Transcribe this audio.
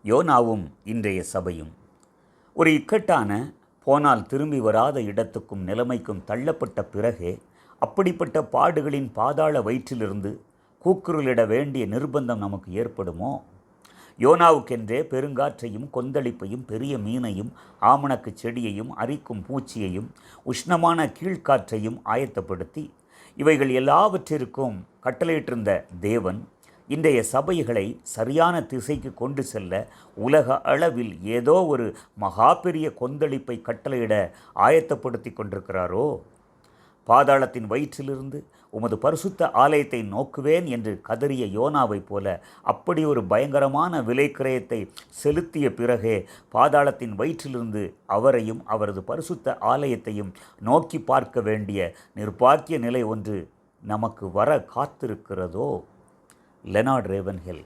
யோனாவும் இன்றைய சபையும் ஒரு இக்கட்டான போனால் திரும்பி வராத இடத்துக்கும் நிலைமைக்கும் தள்ளப்பட்ட பிறகே அப்படிப்பட்ட பாடுகளின் பாதாள வயிற்றிலிருந்து கூக்குரலிட வேண்டிய நிர்பந்தம் நமக்கு ஏற்படுமோ? யோனாவுக்கென்றே பெருங்காற்றையும் கொந்தளிப்பையும் பெரிய மீனையும் ஆமணக்கு செடியையும் அரிக்கும் பூச்சியையும் உஷ்ணமான கீழ்காற்றையும் ஆயத்தப்படுத்தி இவைகள் எல்லாவற்றிற்கும் கட்டளையிட்டிருந்த தேவன் இன்றைய சபைகளை சரியான திசைக்கு கொண்டு செல்ல உலக அளவில் ஏதோ ஒரு மகா பெரிய கொந்தளிப்பை கட்டளையிட ஆயத்தப்படுத்தி கொண்டிருக்கிறாரோ? பாதாளத்தின் வயிற்றிலிருந்து உமது பரிசுத்த ஆலயத்தை நோக்குவேன் என்று கதறிய யோனாவைப் போல அப்படி ஒரு பயங்கரமான விலைக்கிரயத்தை செலுத்திய பிறகே பாதாளத்தின் வயிற்றிலிருந்து அவரையும் அவரது பரிசுத்த ஆலயத்தையும் நோக்கி பார்க்க வேண்டிய நிர்பாக்கிய நிலை ஒன்று நமக்கு வர காத்திருக்கிறதோ? லெனார்ட் ரேவன்ஹில்.